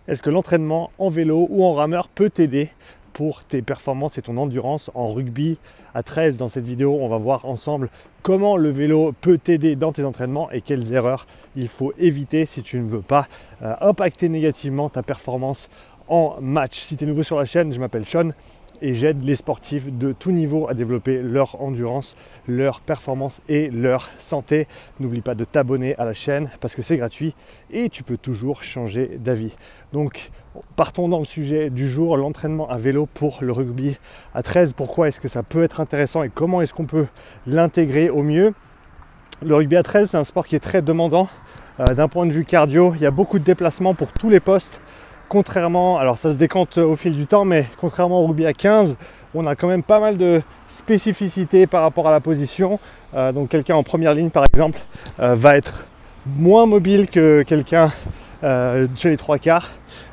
Est-ce que l'entraînement en vélo ou en rameur peut t'aider pour tes performances et ton endurance en rugby à 13? Dans cette vidéo, on va voir ensemble comment le vélo peut t'aider dans tes entraînements et quelles erreurs il faut éviter si tu ne veux pas impacter négativement ta performance en match. Si tu es nouveau sur la chaîne, je m'appelle Sean et j'aide les sportifs de tout niveau à développer leur endurance, leur performance et leur santé. N'oublie pas de t'abonner à la chaîne parce que c'est gratuit et tu peux toujours changer d'avis. Donc partons dans le sujet du jour, l'entraînement à vélo pour le rugby à 13. Pourquoi est-ce que ça peut être intéressant et comment est-ce qu'on peut l'intégrer au mieux? Le rugby à 13, c'est un sport qui est très demandant d'un point de vue cardio. Il y a beaucoup de déplacements pour tous les postes. Contrairement, alors ça se décante au fil du temps, mais contrairement au rugby à 15, on a quand même pas mal de spécificités par rapport à la position. Donc quelqu'un en première ligne, par exemple, va être moins mobile que quelqu'un chez les trois quarts.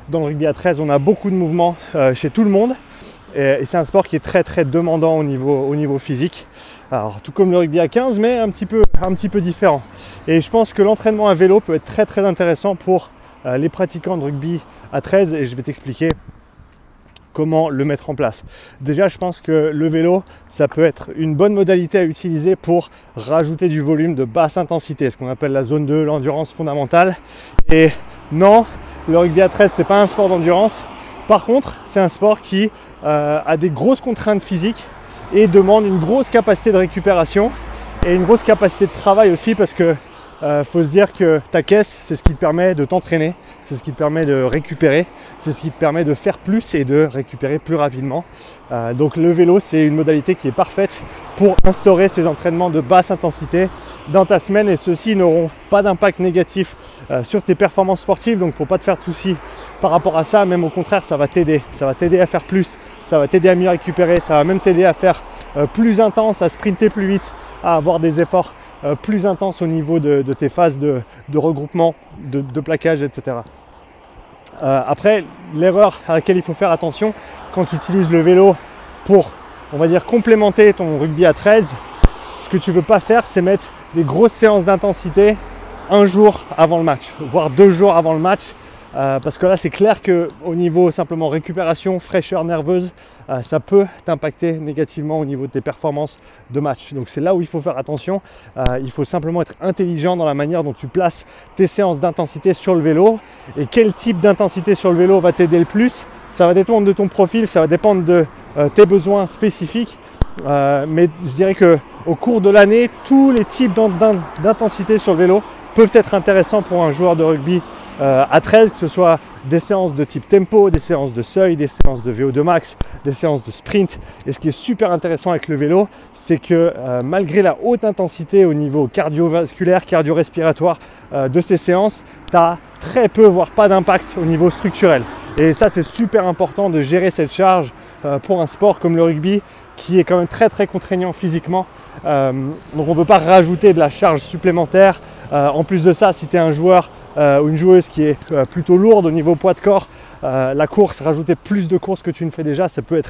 Dans le rugby à 13, on a beaucoup de mouvements chez tout le monde. Et c'est un sport qui est très demandant au niveau physique. Alors tout comme le rugby à 15, mais un petit peu différent. Et je pense que l'entraînement à vélo peut être très intéressant pour les pratiquants de rugby à 13 et je vais t'expliquer comment le mettre en place. Déjà, je pense que le vélo, ça peut être une bonne modalité à utiliser pour rajouter du volume de basse intensité, ce qu'on appelle la zone 2, l'endurance fondamentale. Et non, le rugby à 13, c'est pas un sport d'endurance. Par contre, c'est un sport qui a des grosses contraintes physiques et demande une grosse capacité de récupération et une grosse capacité de travail aussi parce que faut se dire que ta caisse, c'est ce qui te permet de t'entraîner, c'est ce qui te permet de récupérer, c'est ce qui te permet de faire plus et de récupérer plus rapidement. Donc le vélo, c'est une modalité qui est parfaite pour instaurer ces entraînements de basse intensité dans ta semaine et ceux-ci n'auront pas d'impact négatif sur tes performances sportives. Donc il ne faut pas te faire de soucis par rapport à ça, même au contraire, ça va t'aider. Ça va t'aider à faire plus, ça va t'aider à mieux récupérer, ça va même t'aider à faire plus intense, à sprinter plus vite, à avoir des efforts plus intense au niveau de tes phases de regroupement, de plaquage, etc. Après, l'erreur à laquelle il faut faire attention quand tu utilises le vélo pour, on va dire, complémenter ton rugby à 13, ce que tu ne veux pas faire, c'est mettre des grosses séances d'intensité un jour avant le match, voire 2 jours avant le match. Parce que là, c'est clair qu'au niveau simplement récupération, fraîcheur nerveuse, ça peut t'impacter négativement au niveau de tes performances de match. Donc c'est là où il faut faire attention. Il faut simplement être intelligent dans la manière dont tu places tes séances d'intensité sur le vélo. Et quel type d'intensité sur le vélo va t'aider le plus? Ça va dépendre de ton profil, ça va dépendre de tes besoins spécifiques. Mais je dirais qu'au cours de l'année, tous les types d'intensité sur le vélo peuvent être intéressants pour un joueur de rugby à 13, que ce soit des séances de type tempo, des séances de seuil, des séances de VO2 max, des séances de sprint. Et ce qui est super intéressant avec le vélo, c'est que malgré la haute intensité au niveau cardiovasculaire, cardio-respiratoire de ces séances, tu as très peu, voire pas d'impact au niveau structurel. Et ça, c'est super important de gérer cette charge pour un sport comme le rugby qui est quand même très contraignant physiquement. Donc on ne peut pas rajouter de la charge supplémentaire. En plus de ça, si tu es un joueur ou une joueuse qui est plutôt lourde au niveau poids de corps, la course, rajouter plus de courses que tu ne fais déjà, ça peut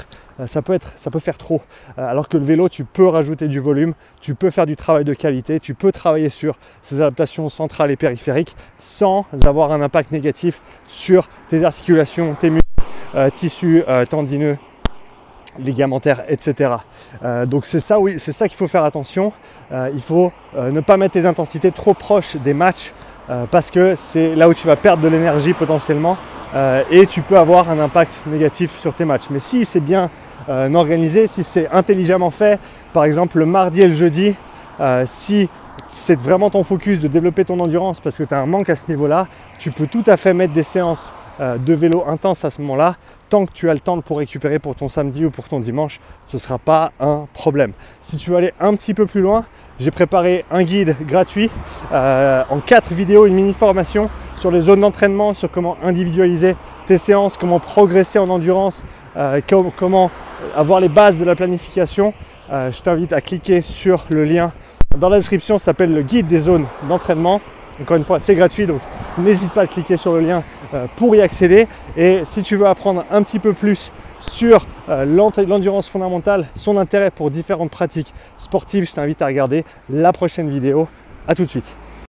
faire trop. Alors que le vélo, tu peux rajouter du volume, tu peux faire du travail de qualité, tu peux travailler sur ces adaptations centrales et périphériques sans avoir un impact négatif sur tes articulations, tes muscles, tissus tendineux, ligamentaires, etc. Donc c'est ça, oui, c'est ça qu'il faut faire attention. Il faut ne pas mettre tes intensités trop proches des matchs parce que c'est là où tu vas perdre de l'énergie potentiellement et tu peux avoir un impact négatif sur tes matchs. Mais si c'est bien organisé, si c'est intelligemment fait, par exemple le mardi et le jeudi, si c'est vraiment ton focus de développer ton endurance parce que tu as un manque à ce niveau-là, tu peux tout à fait mettre des séances de vélo intense à ce moment-là. Tant que tu as le temps pour récupérer pour ton samedi ou pour ton dimanche, ce ne sera pas un problème. Si tu veux aller un petit peu plus loin, j'ai préparé un guide gratuit en 4 vidéos, une mini formation sur les zones d'entraînement, sur comment individualiser tes séances, comment progresser en endurance, comment avoir les bases de la planification. Je t'invite à cliquer sur le lien dans la description, ça s'appelle le guide des zones d'entraînement. Encore une fois, c'est gratuit, donc n'hésite pas à cliquer sur le lien pour y accéder. Et si tu veux apprendre un petit peu plus sur l'endurance fondamentale, son intérêt pour différentes pratiques sportives, je t'invite à regarder la prochaine vidéo. À tout de suite.